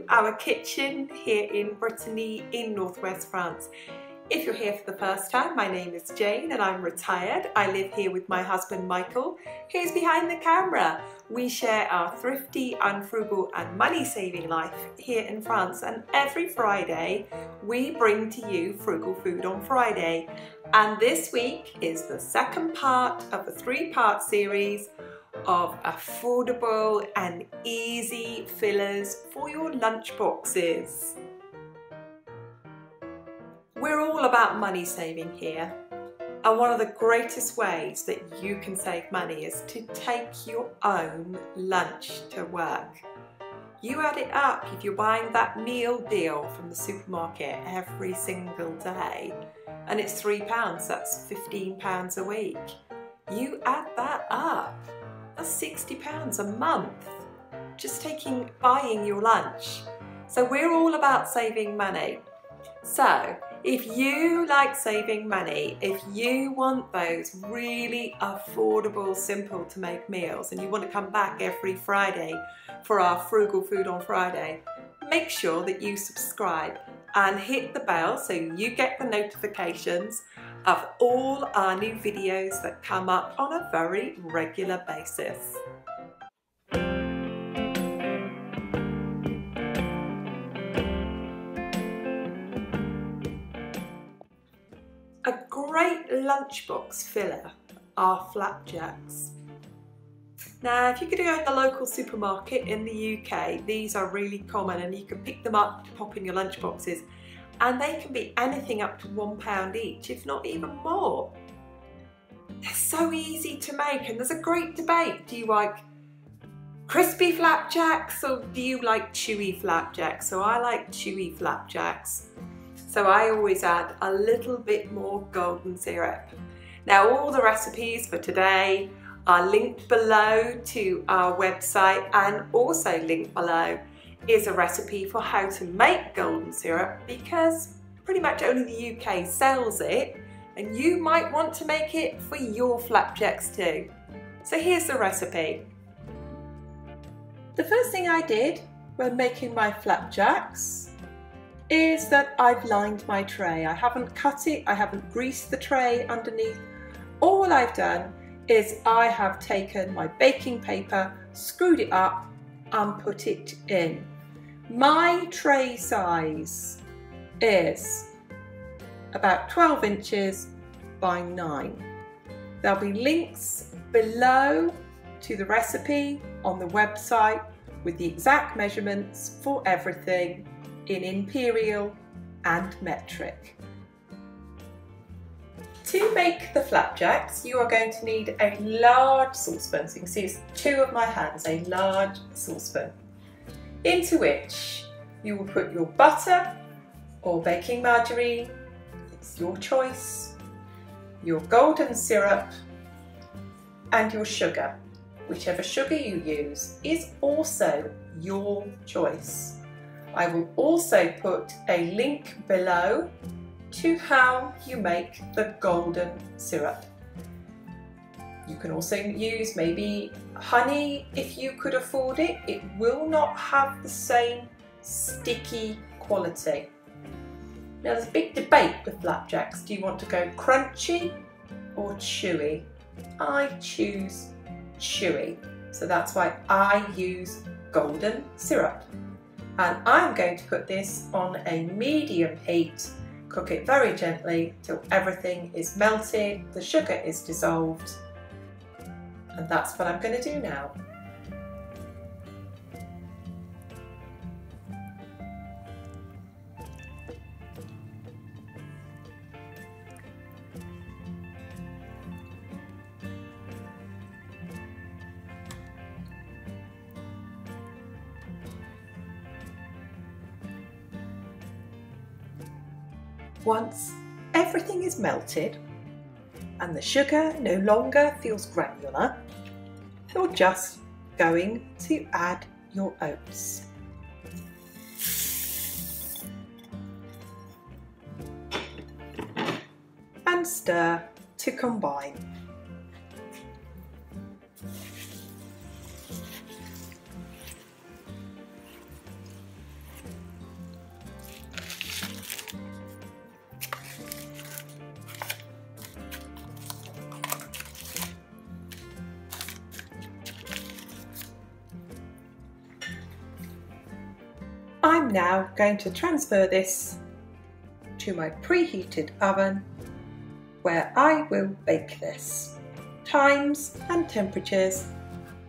our kitchen here in Brittany in northwest France. If you're here for the first time, my name is Jane and I'm retired. I live here with my husband Michael, who's behind the camera. We share our thrifty and frugal and money-saving life here in France, and every Friday we bring to you Frugal Food on Friday. And this week is the second part of a three-part series of affordable and easy fillers for your lunch boxes. We're all about money saving here, and one of the greatest ways that you can save money is to take your own lunch to work. You add it up. If you're buying that meal deal from the supermarket every single day and it's £3, that's £15 a week. You add that up, that's £60 a month, just buying your lunch. So we're all about saving money. So if you like saving money, if you want those really affordable, simple to make meals, and you want to come back every Friday for our Frugal Food on Friday, make sure that you subscribe and hit the bell so you get the notifications of all our new videos that come up on a very regular basis. A great lunchbox filler are Flapjacks. Now, if you could go in the local supermarket in the UK, these are really common and you can pick them up to pop in your lunchboxes, and they can be anything up to £1 each, if not even more. They're so easy to make, and there's a great debate. Do you like crispy flapjacks or do you like chewy flapjacks? So I like chewy flapjacks. So I always add a little bit more golden syrup. Now, all the recipes for today are linked below to our website, and also linked below is a recipe for how to make golden syrup, because pretty much only the UK sells it and you might want to make it for your flapjacks too. So here's the recipe. The first thing I did when making my flapjacks is that I've lined my tray. I haven't cut it, I haven't greased the tray underneath. All I've done is I have taken my baking paper, screwed it up and put it in. My tray size is about 12 inches by 9. There'll be links below to the recipe on the website with the exact measurements for everything in imperial and metric. To make the flapjacks, you are going to need a large saucepan. So you can see it's two of my hands, a large saucepan, into which you will put your butter or baking margarine, it's your choice, your golden syrup and your sugar. Whichever sugar you use is also your choice. I will also put a link below to how you make the golden syrup. You can also use maybe honey if you could afford it. It will not have the same sticky quality. Now, there's a big debate with flapjacks. Do you want to go crunchy or chewy? I choose chewy, so that's why I use golden syrup. And I'm going to put this on a medium heat, cook it very gently till everything is melted, the sugar is dissolved, and that's what I'm going to do now. Once everything is melted and the sugar no longer feels granular, you're just going to add your oats. And stir to combine. I'm now going to transfer this to my preheated oven where I will bake this. Times and temperatures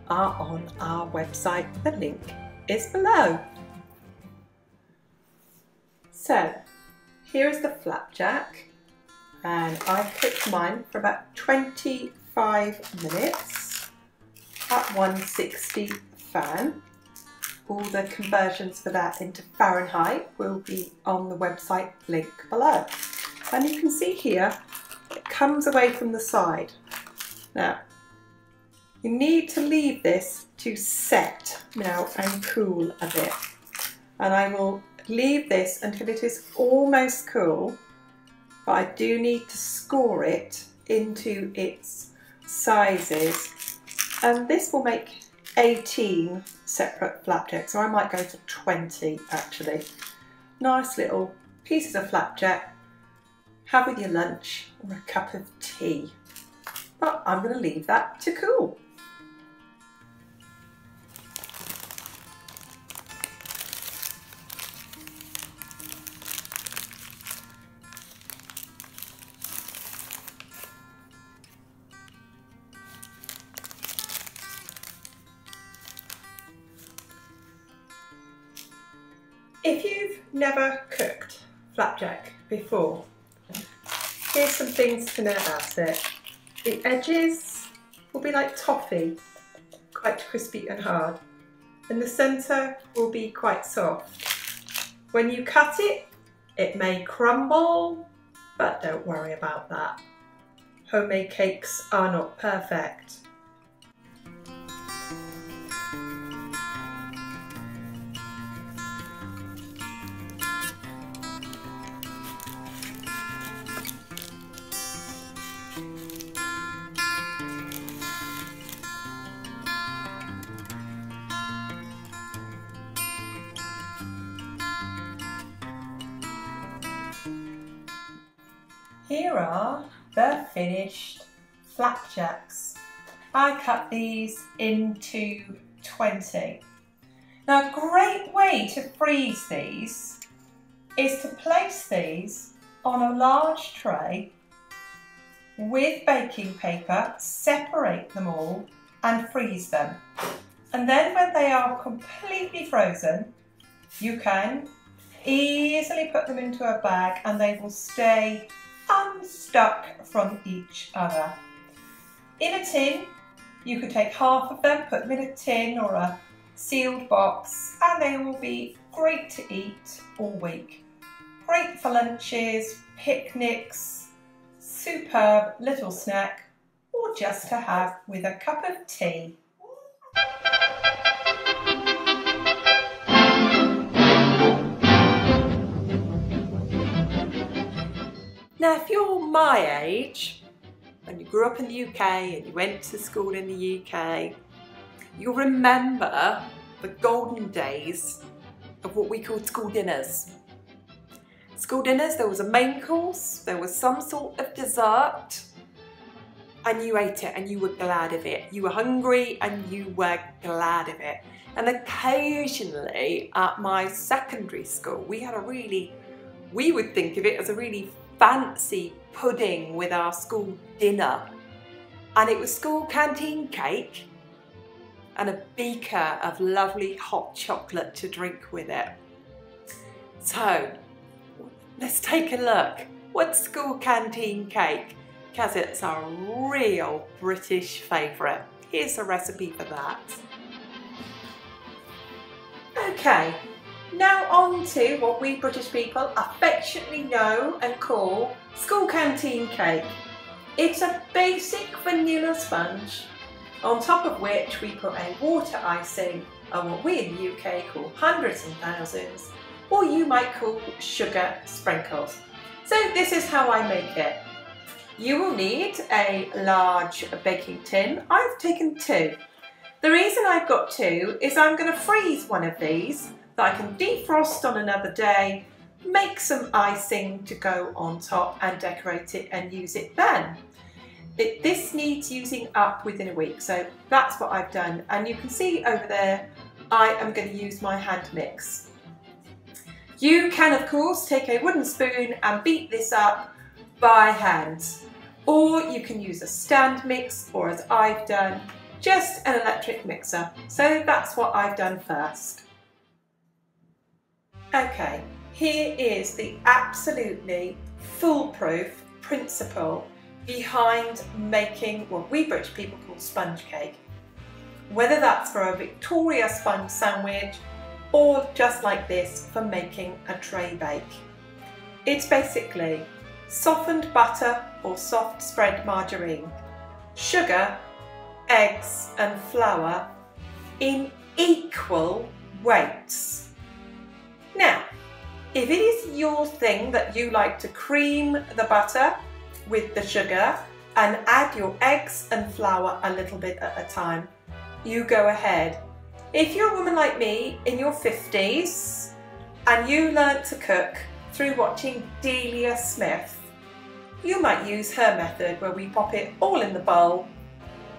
are on our website. The link is below. So here is the flapjack, and I've cooked mine for about 25 minutes at 160 fan. All the conversions for that into Fahrenheit will be on the website link below. And you can see here, it comes away from the side. Now, you need to leave this to set now and cool a bit. And I will leave this until it is almost cool, but I do need to score it into its sizes. And this will make 18 separate flapjacks, so I might go for 20 actually. Nice little pieces of flapjack, have with your lunch or a cup of tea. But I'm going to leave that to cool. If you've never cooked flapjack before, here's some things to know about it. The edges will be like toffee, quite crispy and hard, and the centre will be quite soft. When you cut it, it may crumble, but don't worry about that. Homemade cakes are not perfect. Here are the finished flapjacks. I cut these into 20. Now, a great way to freeze these is to place these on a large tray with baking paper, separate them all and freeze them. And then when they are completely frozen, you can easily put them into a bag and they will stay unstuck from each other. In a tin, you could take half of them, put them in a tin or a sealed box, and they will be great to eat all week. Great for lunches, picnics, superb little snack, or just to have with a cup of tea. Now, if you're my age, and you grew up in the UK and you went to school in the UK, you'll remember the golden days of what we called school dinners. School dinners, there was a main course, there was some sort of dessert, and you ate it and you were glad of it. You were hungry and you were glad of it. And occasionally at my secondary school, we would think of it as a really fancy pudding with our school dinner, and it was school canteen cake and a beaker of lovely hot chocolate to drink with it. So let's take a look. What's school canteen cake? Because it's a real British favourite. Here's a recipe for that. Okay. Now on to what we British people affectionately know and call school canteen cake. It's a basic vanilla sponge on top of which we put a water icing, or what we in the UK call hundreds and thousands, or you might call sugar sprinkles. So this is how I make it. You will need a large baking tin. I've taken 2. The reason I've got 2 is I'm going to freeze one of these that I can defrost on another day, make some icing to go on top and decorate it and use it then. This needs using up within a week, so that's what I've done. And you can see over there, I am going to use my hand mix. You can of course take a wooden spoon and beat this up by hand, or you can use a stand mix, or as I've done, just an electric mixer. So that's what I've done first. Okay, here is the absolutely foolproof principle behind making what we British people call sponge cake. Whether that's for a Victoria sponge sandwich or just like this for making a tray bake. It's basically softened butter or soft spread margarine, sugar, eggs and flour in equal weights. Now, if it is your thing that you like to cream the butter with the sugar and add your eggs and flour a little bit at a time, you go ahead. If you're a woman like me in your 50s and you learnt to cook through watching Delia Smith, you might use her method where we pop it all in the bowl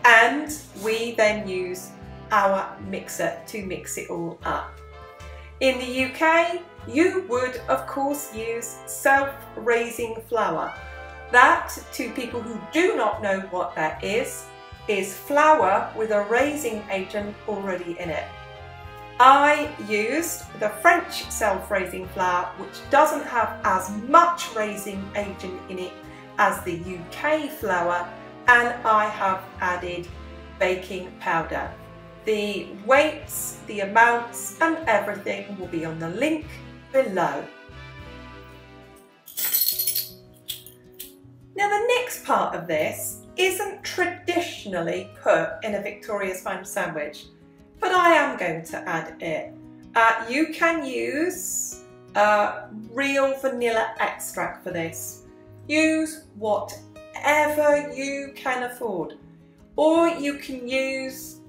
and we then use our mixer to mix it all up. In the UK, you would of course use self-raising flour. That, to people who do not know what that is flour with a raising agent already in it. I used the French self-raising flour, which doesn't have as much raising agent in it as the UK flour, and I have added baking powder. The weights, the amounts and everything will be on the link below. Now the next part of this isn't traditionally put in a Victoria sponge sandwich, but I am going to add it. You can use real vanilla extract for this. Use whatever you can afford, or you can use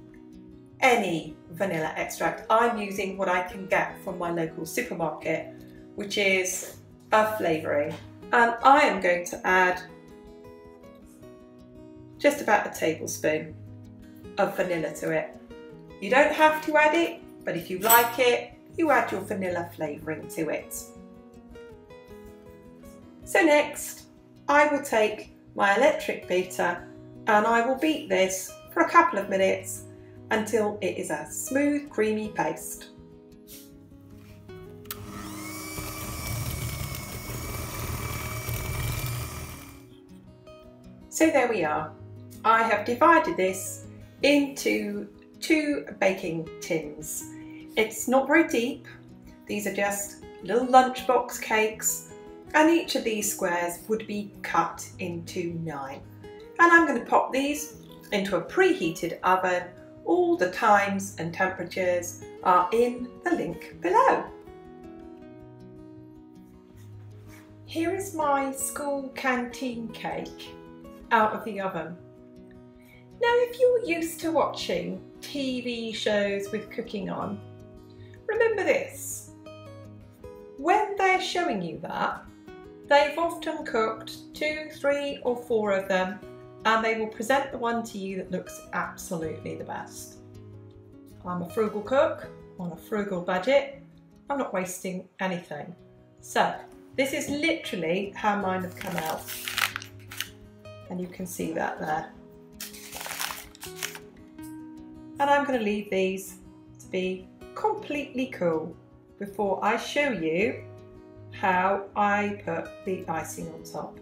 any vanilla extract. I'm using what I can get from my local supermarket, which is a flavouring, and I am going to add just about a tablespoon of vanilla to it. You don't have to add it, but if you like it, you add your vanilla flavouring to it. So next, I will take my electric beater and I will beat this for a couple of minutes until it is a smooth, creamy paste. So there we are. I have divided this into 2 baking tins. It's not very deep. These are just little lunchbox cakes, and each of these squares would be cut into 9. And I'm going to pop these into a preheated oven. All the times and temperatures are in the link below. Here is my school canteen cake out of the oven. Now, if you're used to watching TV shows with cooking on, remember this: when they're showing you that, they've often cooked 2, 3 or 4 of them, and they will present the one to you that looks absolutely the best. I'm a frugal cook on a frugal budget. I'm not wasting anything. So this is literally how mine have come out, and you can see that there. And I'm going to leave these to be completely cool before I show you how I put the icing on top.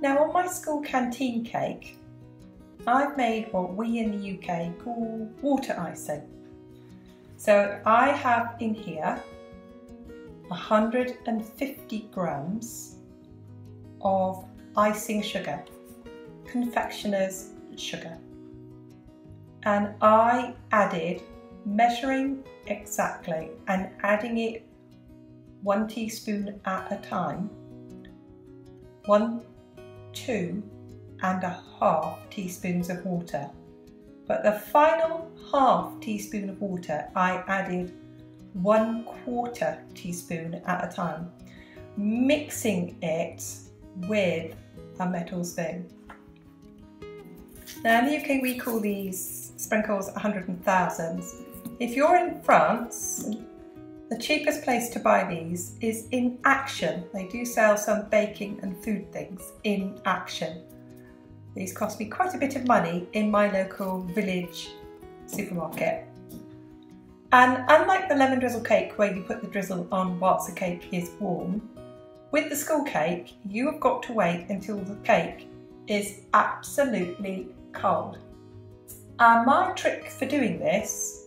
Now, on my school canteen cake, I've made what we in the UK call water icing. So I have in here 150 grams of icing sugar, confectioner's sugar. And I added, measuring exactly and adding it 1 teaspoon at a time, 1, 2.5 teaspoons of water. But the final half teaspoon of water, I added 1/4 teaspoon at a time, mixing it with a metal spoon. Now in the UK we call these sprinkles 100 and thousands. If you're in France the cheapest place to buy these is in Action. They do sell some baking and food things in Action. These cost me quite a bit of money in my local village supermarket. And unlike the lemon drizzle cake where you put the drizzle on whilst the cake is warm, with the school cake you have got to wait until the cake is absolutely cold. And my trick for doing this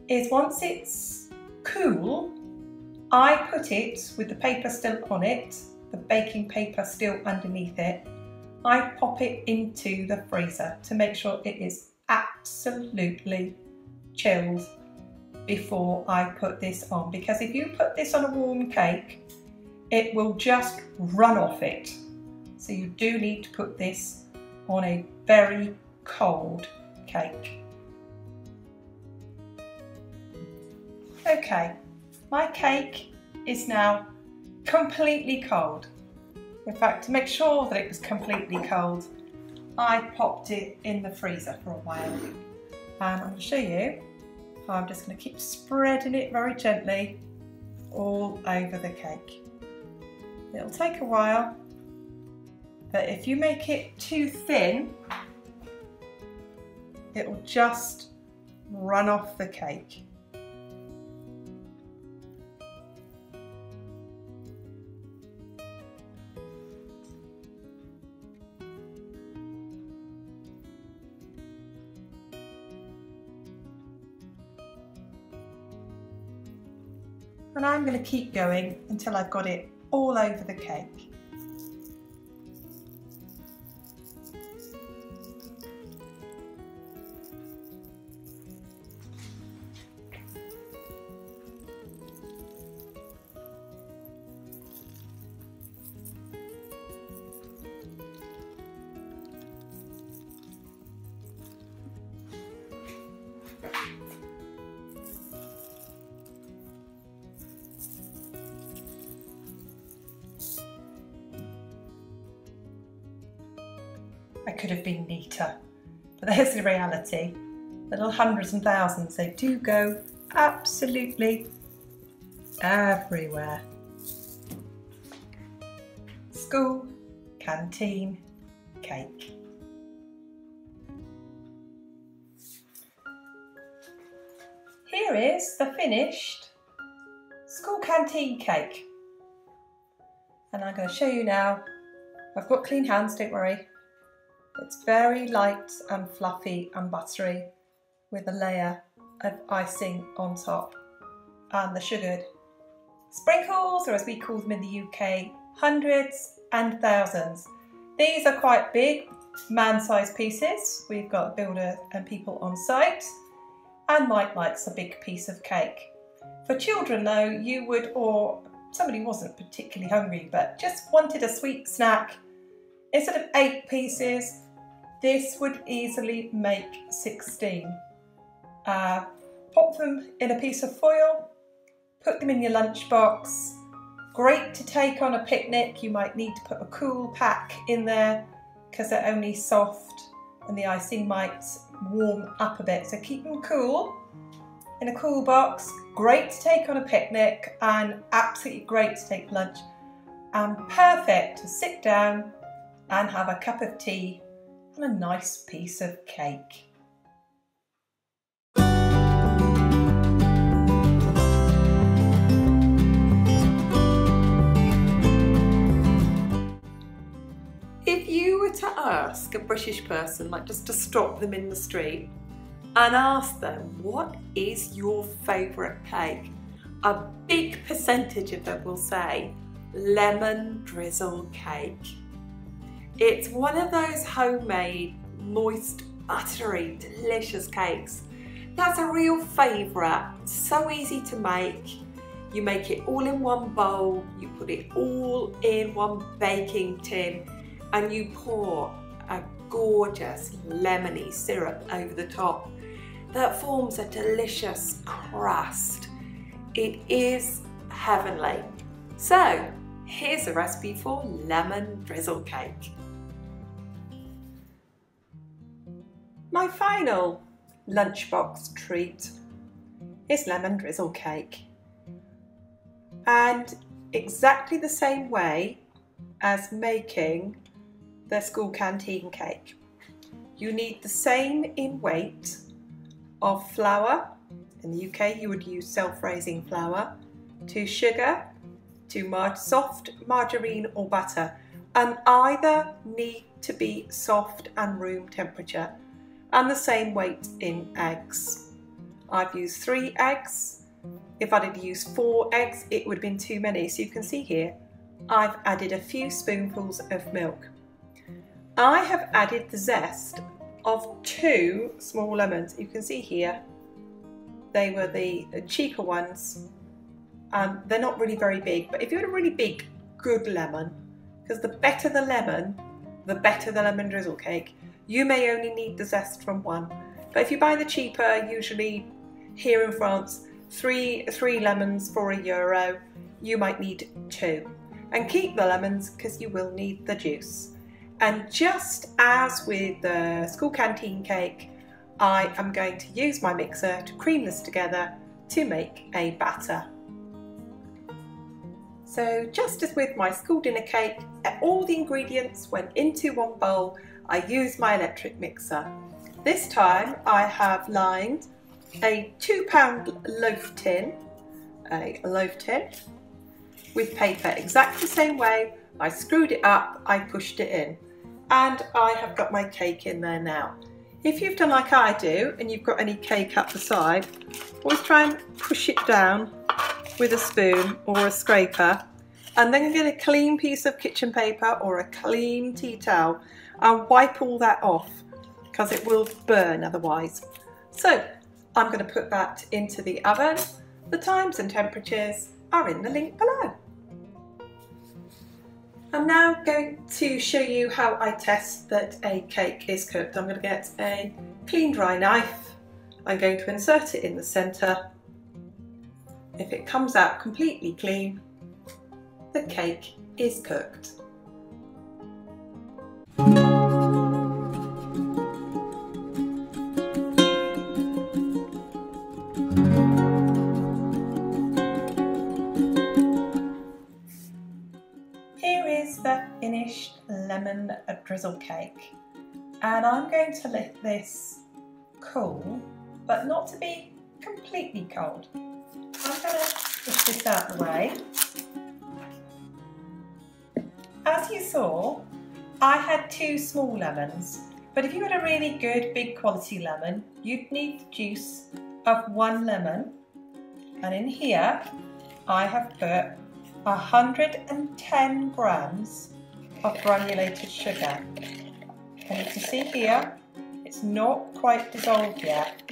is once it's cool, I put it with the paper still on it, the baking paper still underneath it, I pop it into the freezer to make sure it is absolutely chilled before I put this on, because if you put this on a warm cake it will just run off it. So you do need to put this on a very cold cake. Okay, my cake is now completely cold. In fact, to make sure that it was completely cold, I popped it in the freezer for a while. And I'm going to show you how I'm just going to keep spreading it very gently all over the cake. It'll take a while, but if you make it too thin, it will just run off the cake. And I'm going to keep going until I've got it all over the cake. I could have been neater, but there's the reality. Little hundreds and thousands, they do go absolutely everywhere. School canteen cake. Here is the finished school canteen cake. And I'm going to show you now. I've got clean hands, don't worry. It's very light and fluffy and buttery with a layer of icing on top, and the sugared sprinkles, or as we call them in the UK, hundreds and thousands. These are quite big, man-sized pieces. We've got a builder and people on site, and Mike likes a big piece of cake. For children though, you would, or somebody wasn't particularly hungry but just wanted a sweet snack, instead of 8 pieces, this would easily make 16. Pop them in a piece of foil, put them in your lunchbox. Great to take on a picnic. You might need to put a cool pack in there because they're only soft and the icing might warm up a bit. So keep them cool in a cool box. Great to take on a picnic and absolutely great to take lunch, and perfect to sit down and have a cup of tea and a nice piece of cake. If you were to ask a British person, like just to stop them in the street and ask them, what is your favourite cake? A big percentage of them will say lemon drizzle cake. It's one of those homemade, moist, buttery, delicious cakes. That's a real favourite, so easy to make. You make it all in one bowl, you put it all in one baking tin, and you pour a gorgeous lemony syrup over the top that forms a delicious crust. It is heavenly. So here's a recipe for lemon drizzle cake. My final lunchbox treat is lemon drizzle cake. And exactly the same way as making the school canteen cake. You need the same in weight of flour. In the UK you would use self-raising flour, to sugar, to soft margarine or butter, and either need to be soft and room temperature, and the same weight in eggs. I've used 3 eggs. If I'd have used 4 eggs it would have been too many, so you can see here I've added a few spoonfuls of milk. I have added the zest of 2 small lemons. You can see here they were the cheaper ones. They're not really very big, but if you had a really big, good lemon, because the better the lemon, the better the lemon drizzle cake. You may only need the zest from 1, but if you buy the cheaper, usually here in France, 3 lemons for €1, you might need 2. And keep the lemons because you will need the juice. And just as with the school canteen cake, I am going to use my mixer to cream this together to make a batter. So just as with my school dinner cake, all the ingredients went into one bowl. I used my electric mixer. This time I have lined a £2 loaf tin, with paper exactly the same way. I screwed it up, I pushed it in, and I have got my cake in there now. If you've done like I do and you've got any cake up the side, always try and push it down with a spoon or a scraper, and then get a clean piece of kitchen paper or a clean tea towel and wipe all that off because it will burn otherwise. So I'm going to put that into the oven. The times and temperatures are in the link below. I'm now going to show you how I test that a cake is cooked. I'm going to get a clean dry knife. I'm going to insert it in the centre. If it comes out completely clean, the cake is cooked. Here is the finished lemon drizzle cake, and I'm going to let this cool, but not to be completely cold. I'm going to push this out of the way. As you saw, I had 2 small lemons, but if you had a really good big quality lemon, you'd need the juice of 1 lemon. And in here, I have put 110 grams of granulated sugar. And you can see here, it's not quite dissolved yet,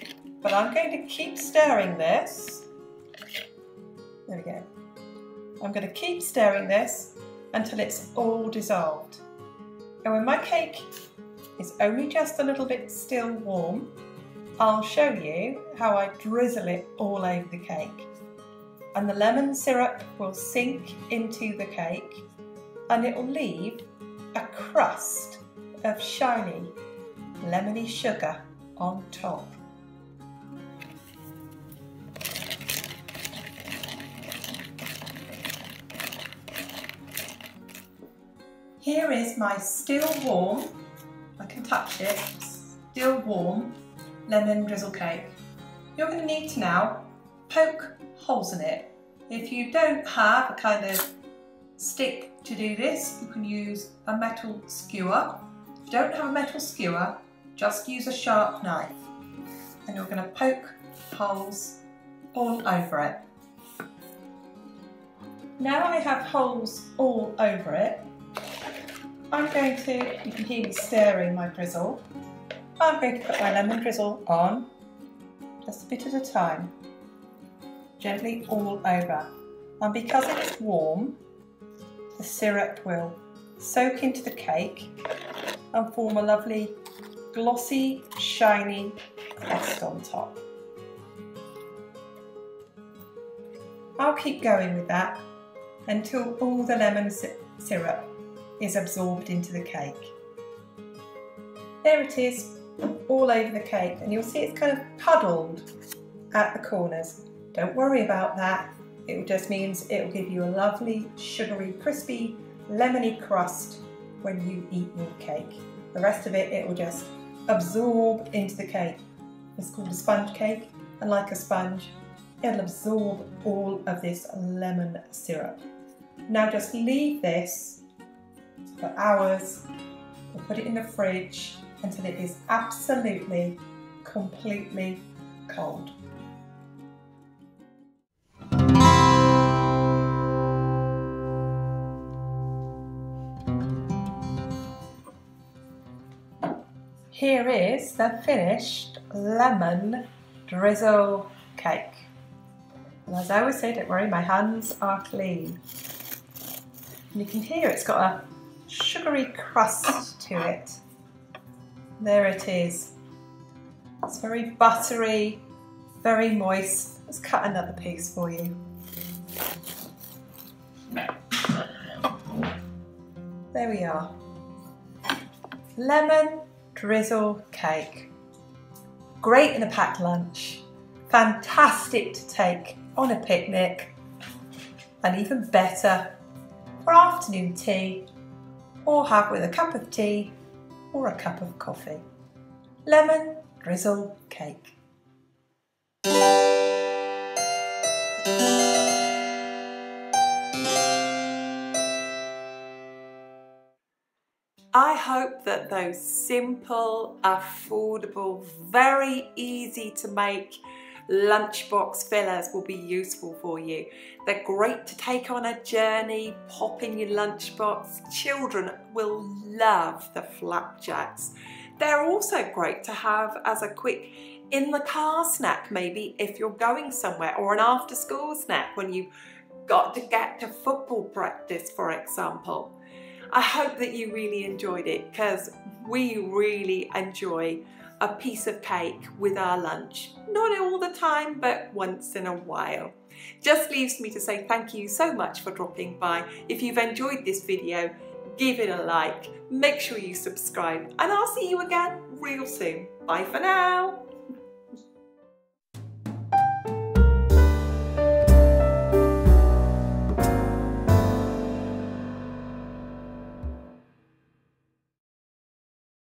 but I'm going to keep stirring this. There we go. I'm going to keep stirring this until it's all dissolved. And when my cake is only just a little bit still warm, I'll show you how I drizzle it all over the cake. And the lemon syrup will sink into the cake and it will leave a crust of shiny lemony sugar on top. Here is my still warm, I can touch it, still warm lemon drizzle cake. You're going to need to now poke holes in it. If you don't have a kind of stick to do this, you can use a metal skewer. If you don't have a metal skewer, just use a sharp knife. And you're going to poke holes all over it. Now I have holes all over it, I'm going to, you can hear me stirring my drizzle, I'm going to put my lemon drizzle on, just a bit at a time, gently all over. And because it's warm, the syrup will soak into the cake and form a lovely glossy, shiny crust on top. I'll keep going with that until all the lemon syrup is absorbed into the cake. There it is, all over the cake, and you'll see it's kind of puddled at the corners. Don't worry about that, It just means it will give you a lovely, sugary, crispy, lemony crust when you eat your cake. The rest of it, it will just absorb into the cake. It's called a sponge cake, and like a sponge, it'll absorb all of this lemon syrup. Now just leave this for hours, or put it in the fridge until it is absolutely, completely cold. Here is the finished lemon drizzle cake. And as I always say, don't worry, my hands are clean. And you can hear it's got a sugary crust to it. There it is. It's very buttery, very moist. Let's cut another piece for you. There we are. Lemon drizzle cake. Great in a packed lunch. Fantastic to take on a picnic. And even better for afternoon tea, or have with a cup of tea or a cup of coffee. Lemon drizzle cake. I hope that those simple, affordable, very easy to make lunchbox fillers will be useful for you. They're great to take on a journey, pop in your lunchbox. Children will love the Flapjacks. They're also great to have as a quick in the car snack, maybe if you're going somewhere, or an after school snack when you've got to get to football practice, for example. I hope that you really enjoyed it, because we really enjoy a piece of cake with our lunch. Not all the time, but once in a while. Just leaves me to say thank you so much for dropping by. If you've enjoyed this video, give it a like, make sure you subscribe, and I'll see you again real soon. Bye for now.